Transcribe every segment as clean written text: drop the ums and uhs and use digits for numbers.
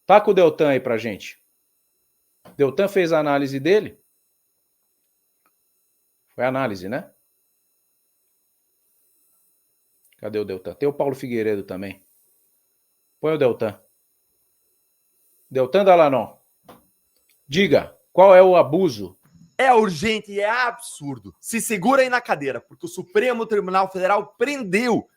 Taca o Deltan aí pra gente. Deltan fez a análise dele? Foi a análise, né? Cadê o Deltan? Tem o Paulo Figueiredo também. Põe o Deltan. Deltan Dallagnol. Diga, qual é o abuso? É urgente e é absurdo. Se segura aí na cadeira, porque o Supremo Tribunal Federal prendeu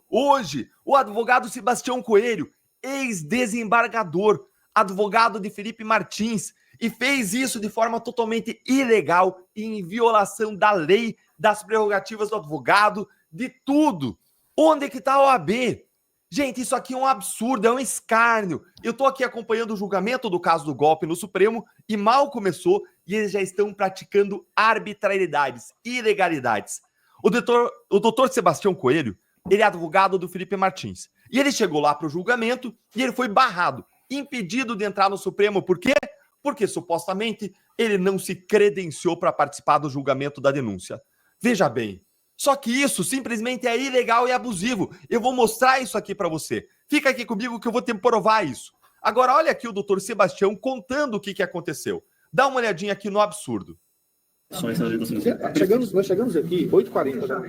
hoje o advogado Sebastião Coelho, ex-desembargador, advogado de Felipe Martins, e fez isso de forma totalmente ilegal e em violação da lei, das prerrogativas do advogado, de tudo. Onde que está a OAB? Gente, isso aqui é um absurdo, é um escárnio. Eu estou aqui acompanhando o julgamento do caso do golpe no Supremo e mal começou e eles já estão praticando arbitrariedades, ilegalidades. O doutor Sebastião Coelho, ele é advogado do Felipe Martins. E ele chegou lá para o julgamento e ele foi barrado, impedido de entrar no Supremo. Por quê? Porque supostamente ele não se credenciou para participar do julgamento da denúncia. Veja bem, só que isso simplesmente é ilegal e abusivo. Eu vou mostrar isso aqui para você. Fica aqui comigo que eu vou te provar isso. Agora, olha aqui o doutor Sebastião contando o que aconteceu. Dá uma olhadinha aqui no absurdo. Nós chegamos aqui 8h40 já.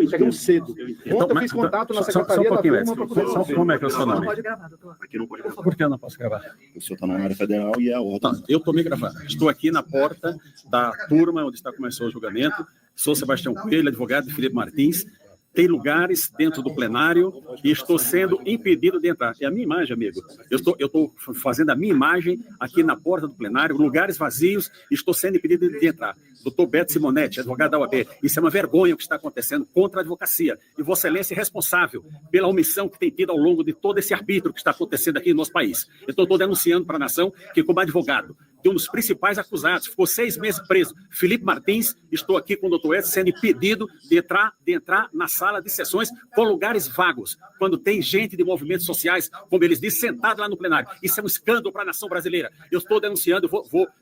Chegamos cedo. Ontem eu fiz contato na secretaria da turma para poder... Só como é que é o seu nome? Não pode gravar, doutor. Aqui não pode gravar. Por que eu não posso gravar? O senhor está na área federal e é a ordem. Não, eu estou me gravando. Estou aqui na porta da turma onde está começou o julgamento. Sou Sebastião Coelho, advogado de Felipe Martins. Tem lugares dentro do plenário e estou sendo impedido de entrar. É a minha imagem, amigo. Eu estou fazendo a minha imagem aqui na porta do plenário, lugares vazios, e estou sendo impedido de entrar. Doutor Beto Simonetti, advogado da OAB. Isso é uma vergonha o que está acontecendo contra a advocacia. E Vossa Excelência é responsável pela omissão que tem tido ao longo de todo esse arbítrio que está acontecendo aqui no nosso país. Então, estou denunciando para a nação que, como advogado, de um dos principais acusados, ficou 6 meses preso, Felipe Martins, estou aqui com o doutor Edson sendo impedido de entrar na sala de sessões com lugares vagos, quando tem gente de movimentos sociais, como eles dizem, sentado lá no plenário. Isso é um escândalo para a nação brasileira. Eu estou denunciando,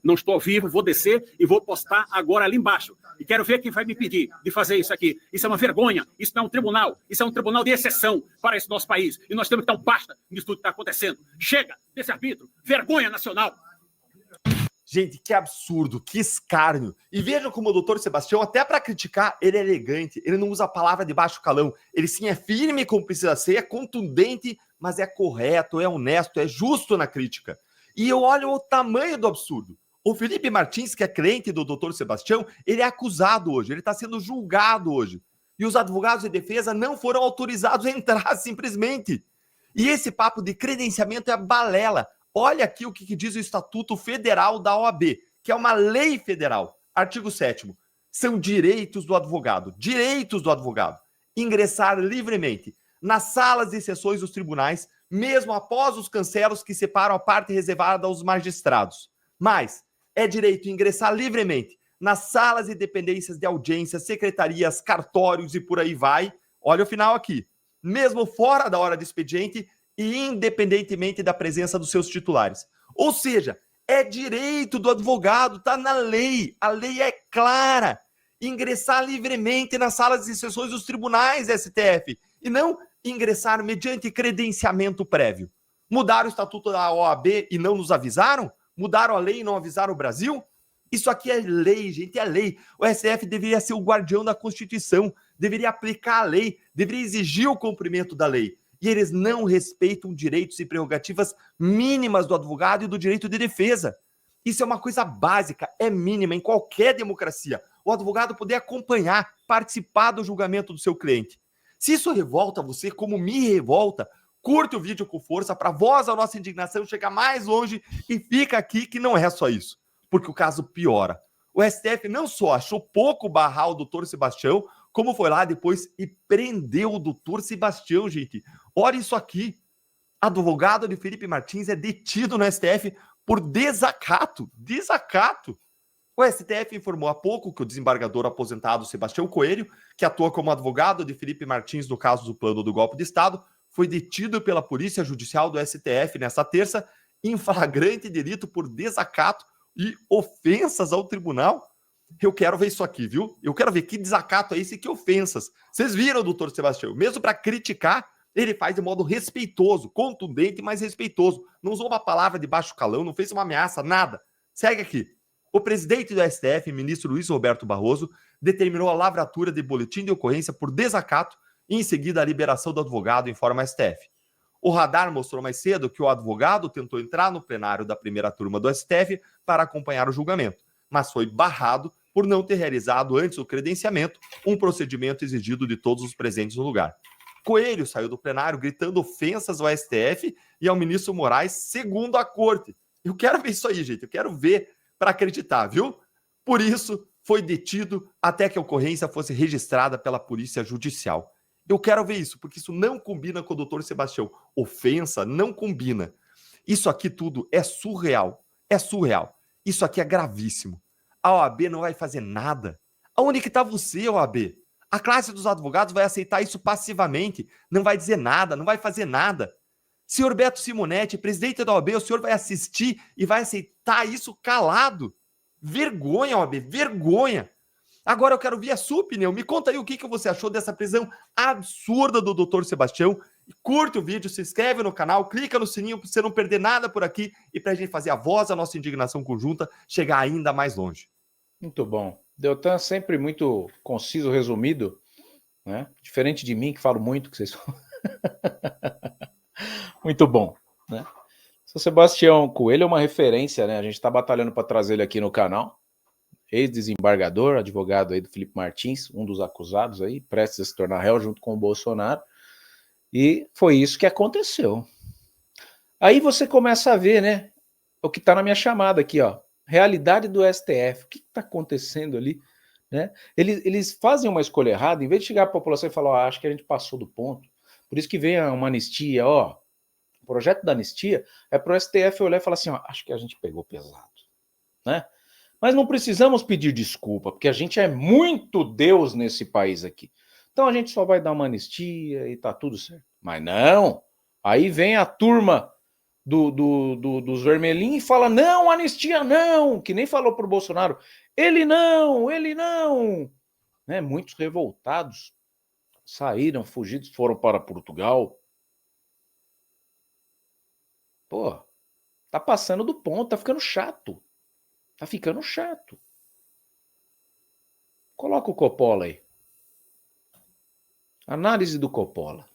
não estou ao vivo, vou descer e vou postar agora ali embaixo. E quero ver quem vai me impedir de fazer isso aqui. Isso é uma vergonha, isso não é um tribunal, isso é um tribunal de exceção para esse nosso país. E nós temos que dar um basta nisso tudo que está acontecendo. Chega desse arbítrio, vergonha nacional. Gente, que absurdo, que escárnio. E vejam como o doutor Sebastião, até para criticar, ele é elegante, ele não usa a palavra de baixo calão. Ele sim é firme como precisa ser, é contundente, mas é correto, é honesto, é justo na crítica. E eu olho o tamanho do absurdo. O Felipe Martins, que é cliente do doutor Sebastião, ele é acusado hoje, ele está sendo julgado hoje. E os advogados de defesa não foram autorizados a entrar simplesmente. E esse papo de credenciamento é balela. Olha aqui o que diz o Estatuto Federal da OAB, que é uma lei federal. Artigo 7º. São direitos do advogado. Direitos do advogado. Ingressar livremente nas salas e sessões dos tribunais, mesmo após os cancelos que separam a parte reservada aos magistrados. Mas é direito ingressar livremente nas salas e dependências de audiências, secretarias, cartórios e por aí vai. Olha o final aqui. Mesmo fora da hora de expediente e independentemente da presença dos seus titulares. Ou seja, é direito do advogado, está na lei, a lei é clara, ingressar livremente nas salas e sessões dos tribunais STF, e não ingressar mediante credenciamento prévio. Mudaram o estatuto da OAB e não nos avisaram? Mudaram a lei e não avisaram o Brasil? Isso aqui é lei, gente, é lei. O STF deveria ser o guardião da Constituição, deveria aplicar a lei, deveria exigir o cumprimento da lei. E eles não respeitam direitos e prerrogativas mínimas do advogado e do direito de defesa. Isso é uma coisa básica, é mínima em qualquer democracia. O advogado poder acompanhar, participar do julgamento do seu cliente. Se isso revolta você, como me revolta, curte o vídeo com força para voz a nossa indignação chegar mais longe e fica aqui que não é só isso, porque o caso piora. O STF não só achou pouco barrar o doutor Sebastião, como foi lá depois e prendeu o doutor Sebastião, gente. Olha isso aqui. Advogado de Felipe Martins é detido no STF por desacato. Desacato. O STF informou há pouco que o desembargador aposentado Sebastião Coelho, que atua como advogado de Felipe Martins no caso do plano do golpe de Estado, foi detido pela Polícia Judicial do STF nesta terça em flagrante delito por desacato e ofensas ao tribunal. Eu quero ver isso aqui, viu? Eu quero ver que desacato é esse e que ofensas. Vocês viram, doutor Sebastião? Mesmo para criticar, Ele faz de modo respeitoso, contundente, mas respeitoso. Não usou uma palavra de baixo calão, não fez uma ameaça, nada. Segue aqui. O presidente do STF, ministro Luiz Roberto Barroso, determinou a lavratura de boletim de ocorrência por desacato e, em seguida, a liberação do advogado, informa a STF. O radar mostrou mais cedo que o advogado tentou entrar no plenário da primeira turma do STF para acompanhar o julgamento, mas foi barrado por não ter realizado antes do credenciamento um procedimento exigido de todos os presentes no lugar. Coelho saiu do plenário gritando ofensas ao STF e ao ministro Moraes, segundo a corte. Eu quero ver isso aí, gente. Eu quero ver para acreditar, viu? Por isso, foi detido até que a ocorrência fosse registrada pela Polícia Judicial. Eu quero ver isso, porque isso não combina com o doutor Sebastião. Ofensa não combina. Isso aqui tudo é surreal. É surreal. Isso aqui é gravíssimo. A OAB não vai fazer nada. Aonde que está você, OAB? A classe dos advogados vai aceitar isso passivamente. Não vai dizer nada, não vai fazer nada. Senhor Beto Simonetti, presidente da OAB, o senhor vai assistir e vai aceitar isso calado. Vergonha, OAB, vergonha. Agora eu quero ver a sua opinião. Me conta aí o que você achou dessa prisão absurda do doutor Sebastião. Curte o vídeo, se inscreve no canal, clica no sininho para você não perder nada por aqui e para a gente fazer a voz da nossa indignação conjunta chegar ainda mais longe. Muito bom. Deltan sempre muito conciso, resumido, né? Diferente de mim, que falo muito, que vocês falam. Muito bom, né? Seu Sebastião Coelho é uma referência, né? A gente está batalhando para trazer ele aqui no canal. Ex-desembargador, advogado aí do Felipe Martins, um dos acusados aí, prestes a se tornar réu junto com o Bolsonaro. E foi isso que aconteceu. Aí você começa a ver, né? O que está na minha chamada aqui, ó. Realidade do STF. O que está acontecendo ali? Né? Eles fazem uma escolha errada, em vez de chegar à população e falar, ó, acho que a gente passou do ponto. Por isso que vem uma anistia, ó. O projeto da anistia é para o STF olhar e falar assim, ó, acho que a gente pegou pesado, né? Mas não precisamos pedir desculpa, porque a gente é muito Deus nesse país aqui. Então a gente só vai dar uma anistia e tá tudo certo. Mas não! Aí vem a turma dos vermelhinhos e fala, não, anistia não! Que nem falou pro Bolsonaro, ele não! Né? Muitos revoltados saíram, fugidos, foram para Portugal. Pô, tá passando do ponto, tá ficando chato. Tá ficando chato. Coloca o Coppola aí. Análise do Coppola.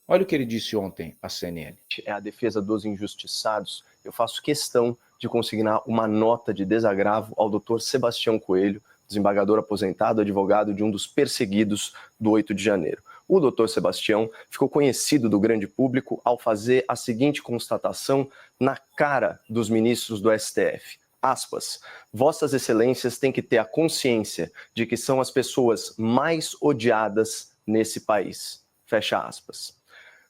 Olha o que ele disse ontem à CNN. É a defesa dos injustiçados. Eu faço questão de consignar uma nota de desagravo ao Dr. Sebastião Coelho, desembargador aposentado, advogado de um dos perseguidos do 8 de janeiro. O Dr. Sebastião ficou conhecido do grande público ao fazer a seguinte constatação na cara dos ministros do STF. Aspas, Vossas Excelências têm que ter a consciência de que são as pessoas mais odiadas nesse país. Fecha aspas.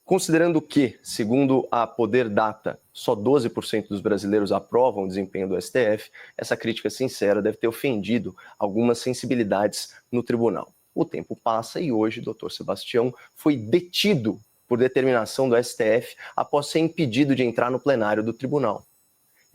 Considerando que, segundo a Poder Data, só 12% dos brasileiros aprovam o desempenho do STF, essa crítica sincera deve ter ofendido algumas sensibilidades no tribunal. O tempo passa e hoje o Dr. Sebastião foi detido por determinação do STF após ser impedido de entrar no plenário do tribunal.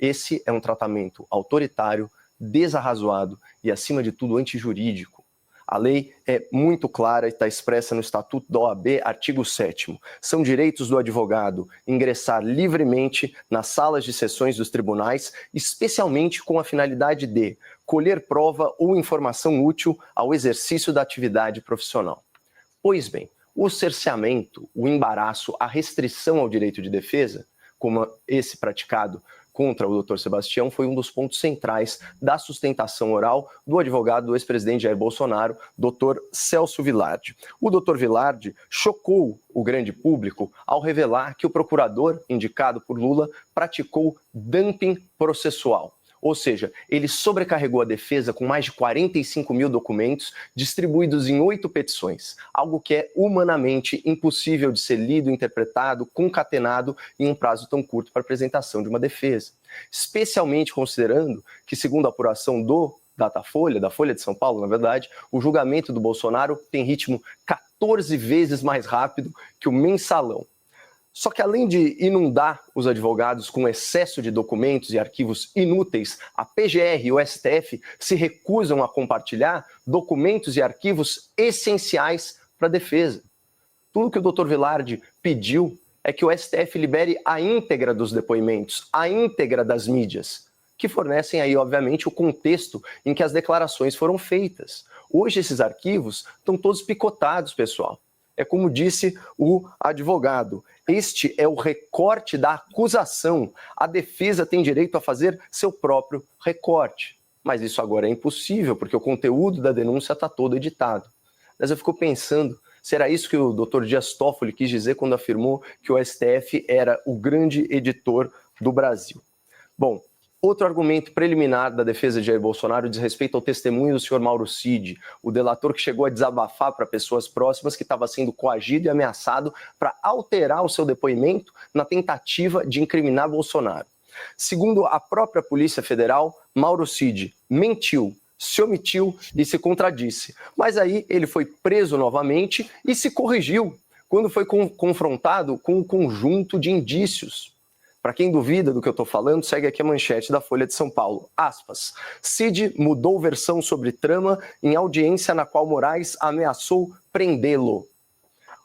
Esse é um tratamento autoritário, desarrazoado e, acima de tudo, antijurídico. A lei é muito clara e está expressa no Estatuto da OAB, artigo 7º. São direitos do advogado ingressar livremente nas salas de sessões dos tribunais, especialmente com a finalidade de colher prova ou informação útil ao exercício da atividade profissional. Pois bem, o cerceamento, o embaraço, a restrição ao direito de defesa, como esse praticado contra o Dr. Sebastião, foi um dos pontos centrais da sustentação oral do advogado do ex-presidente Jair Bolsonaro, Dr. Celso Vilardi. O Dr. Vilardi chocou o grande público ao revelar que o procurador indicado por Lula praticou dumping processual. Ou seja, ele sobrecarregou a defesa com mais de 45 mil documentos distribuídos em 8 petições, algo que é humanamente impossível de ser lido, interpretado, concatenado em um prazo tão curto para a apresentação de uma defesa. Especialmente considerando que, segundo a apuração do Datafolha, da Folha de São Paulo, na verdade, o julgamento do Bolsonaro tem ritmo 14 vezes mais rápido que o mensalão. Só que além de inundar os advogados com excesso de documentos e arquivos inúteis, a PGR e o STF se recusam a compartilhar documentos e arquivos essenciais para a defesa. Tudo que o Dr. Vilardi pediu é que o STF libere a íntegra dos depoimentos, a íntegra das mídias, que fornecem aí, obviamente, o contexto em que as declarações foram feitas. Hoje esses arquivos estão todos picotados, pessoal. É como disse o advogado, este é o recorte da acusação. A defesa tem direito a fazer seu próprio recorte. Mas isso agora é impossível, porque o conteúdo da denúncia está todo editado. Mas eu fico pensando, será isso que o Dr. Dias Toffoli quis dizer quando afirmou que o STF era o grande editor do Brasil? Bom, outro argumento preliminar da defesa de Jair Bolsonaro diz respeito ao testemunho do senhor Mauro Cid, o delator que chegou a desabafar para pessoas próximas que estava sendo coagido e ameaçado para alterar o seu depoimento na tentativa de incriminar Bolsonaro. Segundo a própria Polícia Federal, Mauro Cid mentiu, se omitiu e se contradisse. Mas aí ele foi preso novamente e se corrigiu quando foi confrontado com um conjunto de indícios. Para quem duvida do que eu estou falando, segue aqui a manchete da Folha de São Paulo. Aspas. Cid mudou versão sobre trama em audiência na qual Moraes ameaçou prendê-lo.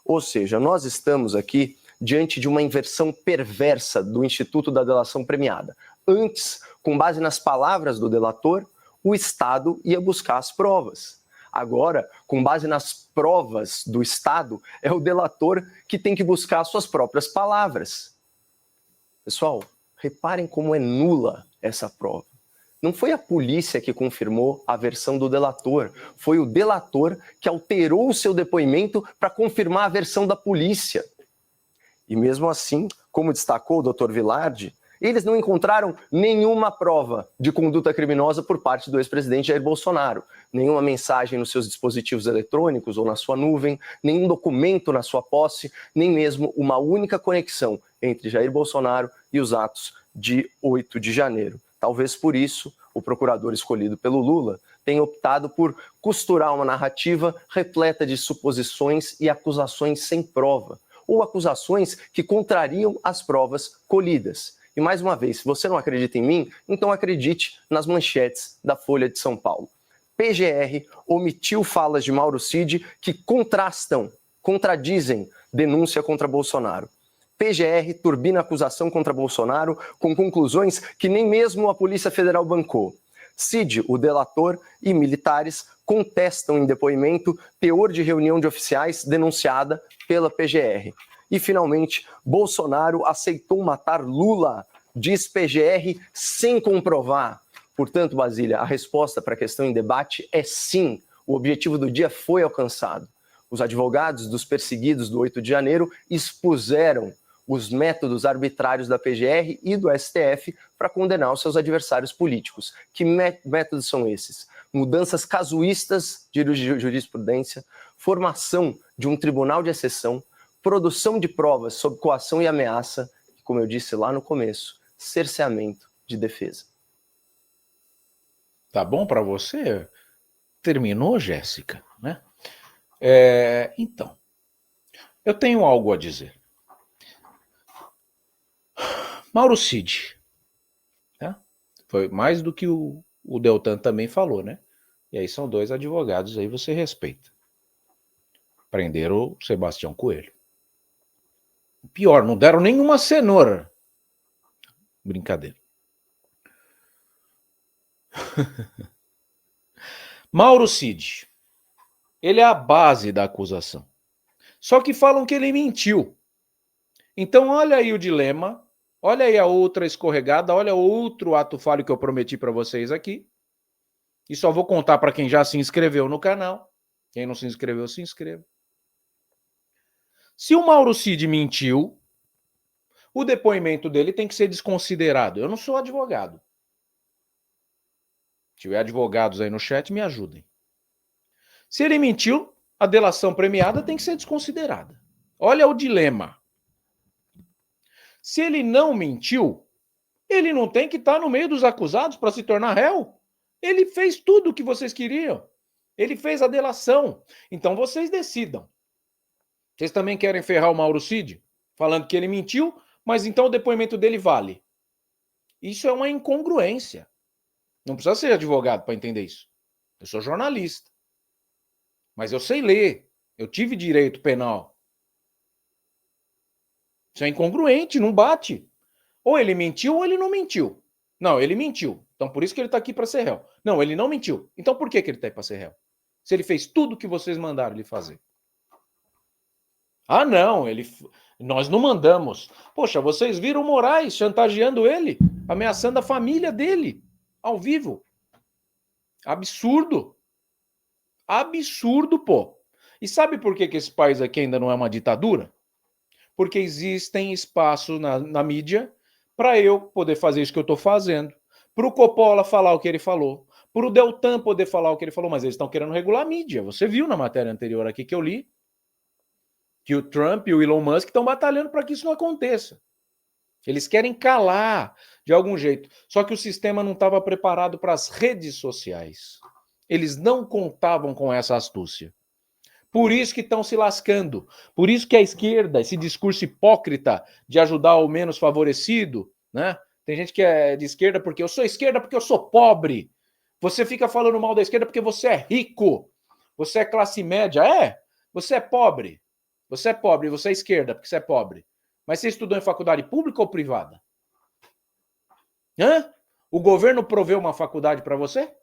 Ou seja, nós estamos aqui diante de uma inversão perversa do Instituto da Delação Premiada. Antes, com base nas palavras do delator, o Estado ia buscar as provas. Agora, com base nas provas do Estado, é o delator que tem que buscar suas próprias palavras. Pessoal, reparem como é nula essa prova. Não foi a polícia que confirmou a versão do delator, foi o delator que alterou o seu depoimento para confirmar a versão da polícia. E mesmo assim, como destacou o Dr. Vilardi, eles não encontraram nenhuma prova de conduta criminosa por parte do ex-presidente Jair Bolsonaro. Nenhuma mensagem nos seus dispositivos eletrônicos ou na sua nuvem, nenhum documento na sua posse, nem mesmo uma única conexão entre Jair Bolsonaro e os atos de 8 de janeiro. Talvez por isso, o procurador escolhido pelo Lula tenha optado por costurar uma narrativa repleta de suposições e acusações sem prova, ou acusações que contrariam as provas colhidas. E mais uma vez, se você não acredita em mim, então acredite nas manchetes da Folha de São Paulo. PGR omitiu falas de Mauro Cid que contradizem denúncia contra Bolsonaro. PGR turbina acusação contra Bolsonaro com conclusões que nem mesmo a Polícia Federal bancou. Cid, o delator, e militares contestam em depoimento teor de reunião de oficiais denunciada pela PGR. E, finalmente, Bolsonaro aceitou matar Lula, diz PGR, sem comprovar. Portanto, Basília, a resposta para a questão em debate é sim. O objetivo do dia foi alcançado. Os advogados dos perseguidos do 8 de janeiro expuseram os métodos arbitrários da PGR e do STF para condenar os seus adversários políticos. Que métodos são esses? Mudanças casuístas de jurisprudência, formação de um tribunal de exceção, produção de provas sob coação e ameaça, e, como eu disse lá no começo, cerceamento de defesa. Tá bom para você? Terminou, Jéssica, né? Então, eu tenho algo a dizer. Mauro Cid, né? Foi mais do que o Deltan também falou, né? E aí são dois advogados, aí você respeita. Prenderam o Sebastião Coelho. Pior, não deram nenhuma cenoura. Brincadeira. Mauro Cid, ele é a base da acusação. Só que falam que ele mentiu. Então olha aí o dilema, olha aí a outra escorregada, olha outro ato falho que eu prometi para vocês aqui. E só vou contar para quem já se inscreveu no canal. Quem não se inscreveu, se inscreva. Se o Mauro Cid mentiu, o depoimento dele tem que ser desconsiderado. Eu não sou advogado. Se tiver advogados aí no chat, me ajudem. Se ele mentiu, a delação premiada tem que ser desconsiderada. Olha o dilema. Se ele não mentiu, ele não tem que estar no meio dos acusados para se tornar réu. Ele fez tudo o que vocês queriam. Ele fez a delação. Então vocês decidam. Vocês também querem ferrar o Mauro Cid? Falando que ele mentiu, mas então o depoimento dele vale. Isso é uma incongruência. Não precisa ser advogado para entender isso. Eu sou jornalista. Mas eu sei ler. Eu tive direito penal. Isso é incongruente, não bate. Ou ele mentiu ou ele não mentiu. Não, ele mentiu. Então por isso que ele está aqui para ser réu. Não, ele não mentiu. Então por que ele está aí para ser réu? Se ele fez tudo o que vocês mandaram ele fazer. Ah, não, nós não mandamos. Poxa, vocês viram o Moraes chantageando ele, ameaçando a família dele, ao vivo. Absurdo. Absurdo, pô. E sabe por que esse país aqui ainda não é uma ditadura? Porque existem espaços na mídia para eu poder fazer isso que eu estou fazendo, para o Coppola falar o que ele falou, para o Deltan poder falar o que ele falou, mas eles estão querendo regular a mídia. Você viu na matéria anterior aqui que eu li que o Trump e o Elon Musk estão batalhando para que isso não aconteça. Eles querem calar de algum jeito. Só que o sistema não estava preparado para as redes sociais. Eles não contavam com essa astúcia. Por isso que estão se lascando. Por isso que a esquerda, esse discurso hipócrita de ajudar o menos favorecido, né? Tem gente que é de esquerda porque eu sou esquerda porque eu sou pobre. Você fica falando mal da esquerda porque você é rico. Você é classe média. É, você é pobre. Você é pobre, você é esquerda porque você é pobre. Mas você estudou em faculdade pública ou privada? Hã? O governo proveu uma faculdade para você?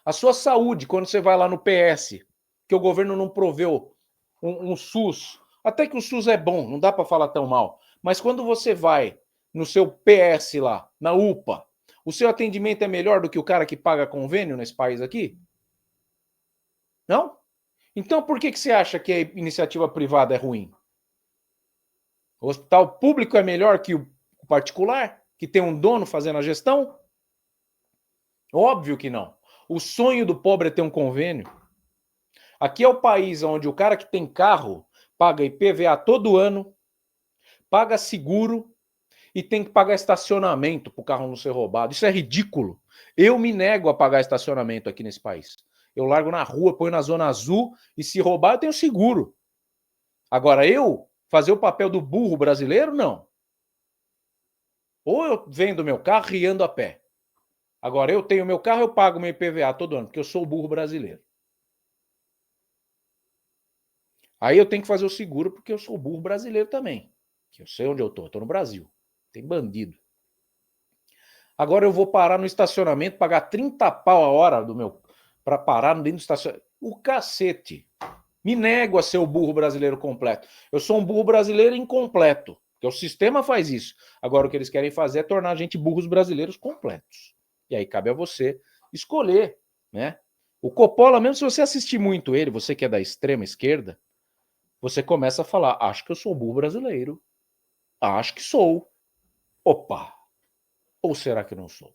A sua saúde, quando você vai lá no PS, que o governo não proveu um SUS, até que o SUS é bom, não dá para falar tão mal, mas quando você vai no seu PS lá, na UPA, o seu atendimento é melhor do que o cara que paga convênio nesse país aqui? Não? Então por que você acha que a iniciativa privada é ruim? O hospital público é melhor que o particular, que tem um dono fazendo a gestão? Óbvio que não. O sonho do pobre é ter um convênio. Aqui é o país onde o cara que tem carro paga IPVA todo ano, paga seguro e tem que pagar estacionamento para o carro não ser roubado. Isso é ridículo. Eu me nego a pagar estacionamento aqui nesse país. Eu largo na rua, ponho na zona azul e se roubar eu tenho seguro. Agora eu fazer o papel do burro brasileiro, não. Ou eu vendo meu carro e ando a pé. Agora eu tenho meu carro, eu pago meu IPVA todo ano, porque eu sou o burro brasileiro. Aí eu tenho que fazer o seguro porque eu sou o burro brasileiro também. Que eu sei onde eu tô no Brasil. Tem bandido. Agora eu vou parar no estacionamento, pagar 30 pau a hora do meu para parar dentro do estacionamento. O cacete. Me nego a ser o burro brasileiro completo. Eu sou um burro brasileiro incompleto, porque o sistema faz isso. Agora o que eles querem fazer é tornar a gente burros brasileiros completos. E aí cabe a você escolher, né? O Coppola, mesmo se você assistir muito ele, você que é da extrema esquerda, você começa a falar, acho que eu sou burro brasileiro. Acho que sou. Opa! Ou será que não sou?